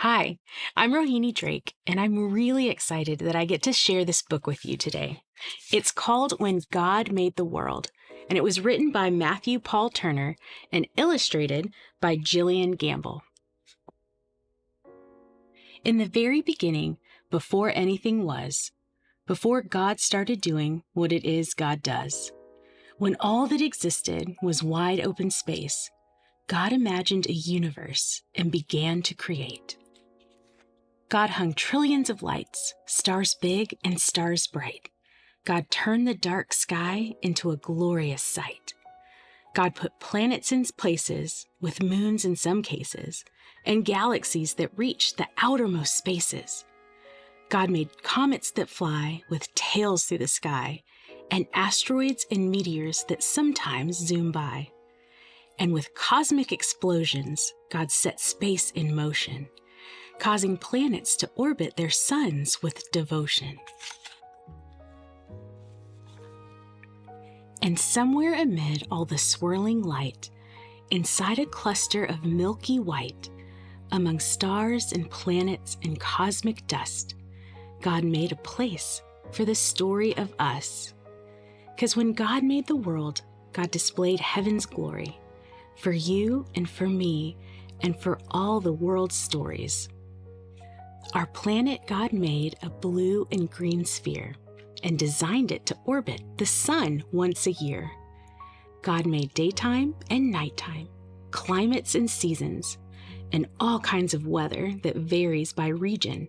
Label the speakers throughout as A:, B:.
A: Hi, I'm Rohini Drake, and I'm really excited that I get to share this book with you today. It's called When God Made the World, and it was written by Matthew Paul Turner and illustrated by Gillian Gamble. In the very beginning, before anything was, before God started doing what it is God does, when all that existed was wide open space, God imagined a universe and began to create. God hung trillions of lights, stars big and stars bright. God turned the dark sky into a glorious sight. God put planets in places, with moons in some cases, and galaxies that reach the outermost spaces. God made comets that fly with tails through the sky, and asteroids and meteors that sometimes zoom by. And with cosmic explosions, God set space in motion, causing planets to orbit their suns with devotion. And somewhere amid all the swirling light, inside a cluster of milky white, among stars and planets and cosmic dust, God made a place for the story of us. 'Cause when God made the world, God displayed heaven's glory for you and for me and for all the world's stories. Our planet God made a blue and green sphere and designed it to orbit the sun once a year. God made daytime and nighttime, climates and seasons, and all kinds of weather that varies by region.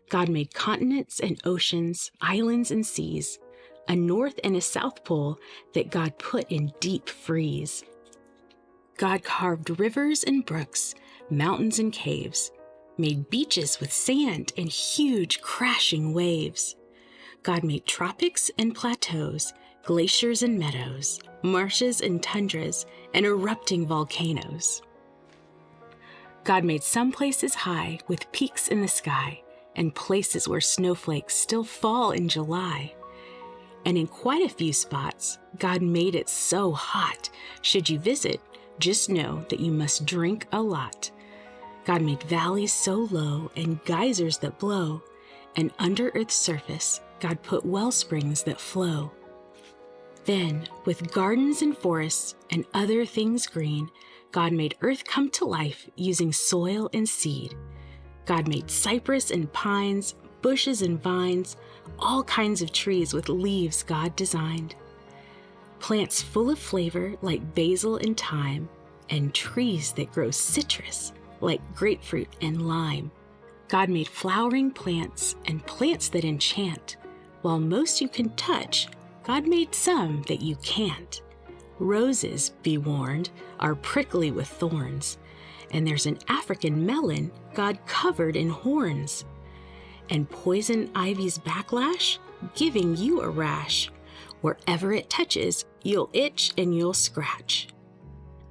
A: God made continents and oceans, islands and seas, a north and a south pole that God put in deep freeze. God carved rivers and brooks, mountains and caves, made beaches with sand and huge crashing waves. God made tropics and plateaus, glaciers and meadows, marshes and tundras, and erupting volcanoes. God made some places high with peaks in the sky and places where snowflakes still fall in July. And in quite a few spots, God made it so hot, should you visit, just know that you must drink a lot. God made valleys so low and geysers that blow, and under Earth's surface, God put well springs that flow. Then, with gardens and forests and other things green, God made Earth come to life using soil and seed. God made cypress and pines, bushes and vines, all kinds of trees with leaves God designed. Plants full of flavor like basil and thyme, and trees that grow citrus like grapefruit and lime. God made flowering plants and plants that enchant. While most you can touch, God made some that you can't. Roses, be warned, are prickly with thorns, and there's an African melon God covered in horns. And poison ivy's backlash, giving you a rash. Wherever it touches, you'll itch and you'll scratch.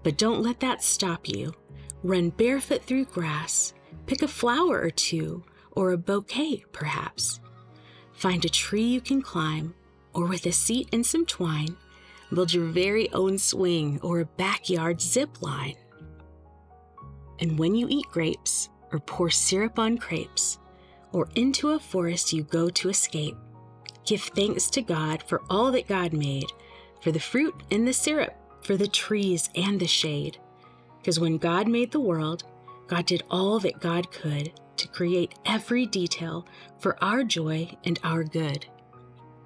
A: But don't let that stop you. Run barefoot through grass, pick a flower or two, or a bouquet, perhaps. Find a tree you can climb, or with a seat and some twine, build your very own swing or a backyard zip line. And when you eat grapes, or pour syrup on crepes, or into a forest you go to escape, give thanks to God for all that God made, for the fruit and the syrup, for the trees and the shade. 'Cause when God made the world, God did all that God could to create every detail for our joy and our good.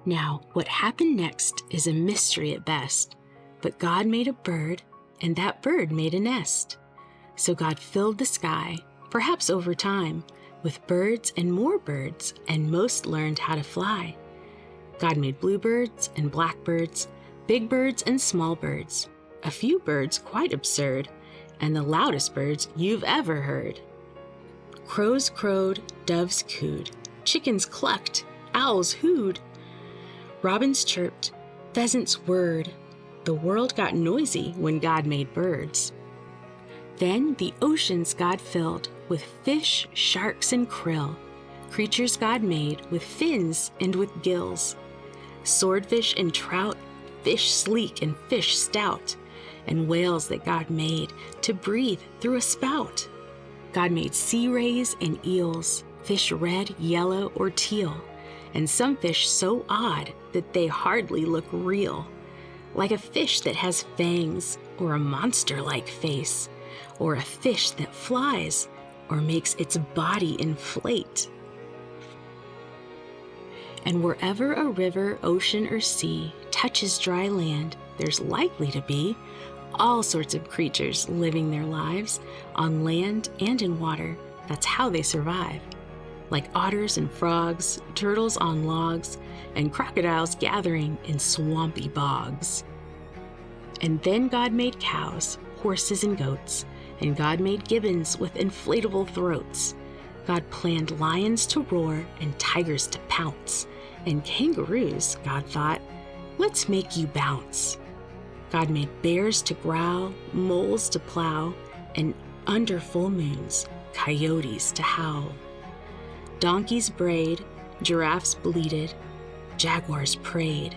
A: Now, what happened next is a mystery at best, but God made a bird, and that bird made a nest. So God filled the sky, perhaps over time, with birds and more birds, and most learned how to fly. God made bluebirds and blackbirds, big birds and small birds, a few birds quite absurd, and the loudest birds you've ever heard. Crows crowed, doves cooed, chickens clucked, owls hooed, robins chirped, pheasants whirred. The world got noisy when God made birds. Then the oceans God filled with fish, sharks, and krill, creatures God made with fins and with gills, swordfish and trout, fish sleek and fish stout, and whales that God made to breathe through a spout. God made sea rays and eels, fish red, yellow, or teal, and some fish so odd that they hardly look real, like a fish that has fangs, or a monster-like face, or a fish that flies, or makes its body inflate. And wherever a river, ocean, or sea touches dry land, there's likely to be all sorts of creatures living their lives on land and in water. That's how they survive. Like otters and frogs, turtles on logs, and crocodiles gathering in swampy bogs. And then God made cows, horses, and goats, and God made gibbons with inflatable throats. God planned lions to roar and tigers to pounce, and kangaroos, God thought, let's make you bounce. God made bears to growl, moles to plow, and under full moons, coyotes to howl. Donkeys brayed, giraffes bleated, jaguars prayed,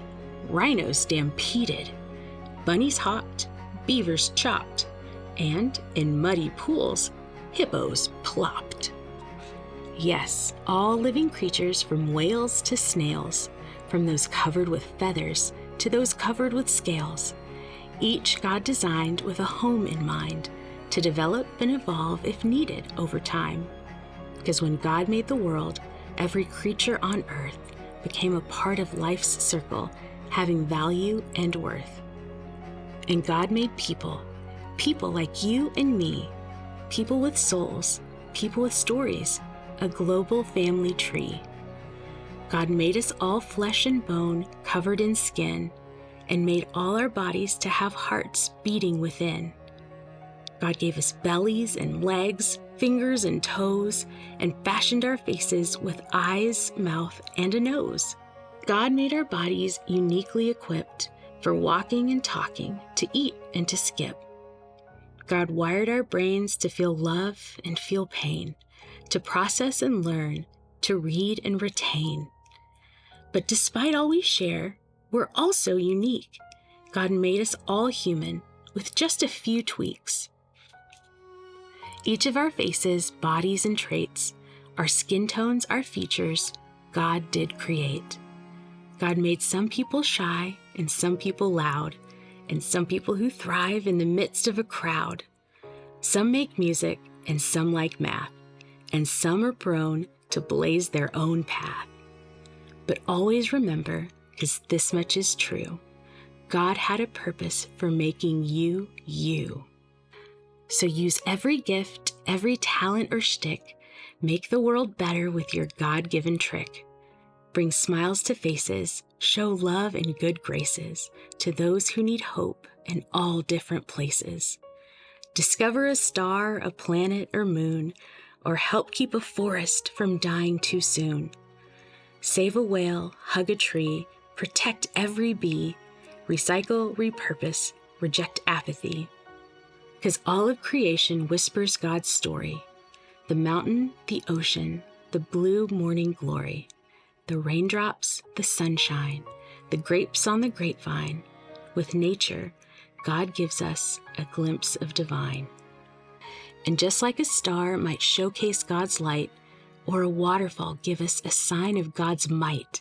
A: rhinos stampeded, bunnies hopped, beavers chopped, and in muddy pools, hippos plopped. Yes, all living creatures from whales to snails, from those covered with feathers to those covered with scales. Each God designed with a home in mind to develop and evolve if needed over time. Because when God made the world, every creature on earth became a part of life's circle, having value and worth. And God made people like you and me, people with souls, people with stories, a global family tree. God made us all flesh and bone, covered in skin, and made all our bodies to have hearts beating within. God gave us bellies and legs, fingers and toes, and fashioned our faces with eyes, mouth, and a nose. God made our bodies uniquely equipped for walking and talking, to eat and to skip. God wired our brains to feel love and feel pain, to process and learn, to read and retain. But despite all we share, we're also unique. God made us all human with just a few tweaks. Each of our faces, bodies, and traits, our skin tones, our features, God did create. God made some people shy and some people loud, and some people who thrive in the midst of a crowd. Some make music and some like math, and some are prone to blaze their own path. But always remember, because this much is true, God had a purpose for making you, you. So use every gift, every talent or shtick, make the world better with your God-given trick. Bring smiles to faces, show love and good graces to those who need hope in all different places. Discover a star, a planet, or moon, or help keep a forest from dying too soon. Save a whale, hug a tree, protect every bee, recycle, repurpose, reject apathy. Because all of creation whispers God's story. The mountain, the ocean, the blue morning glory, the raindrops, the sunshine, the grapes on the grapevine. With nature, God gives us a glimpse of divine. And just like a star might showcase God's light, or a waterfall give us a sign of God's might,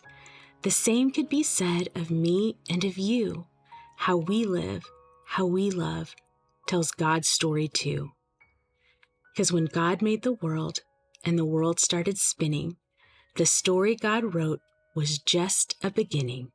A: the same could be said of me and of you. How we live, how we love, tells God's story too. Because when God made the world and the world started spinning, the story God wrote was just a beginning.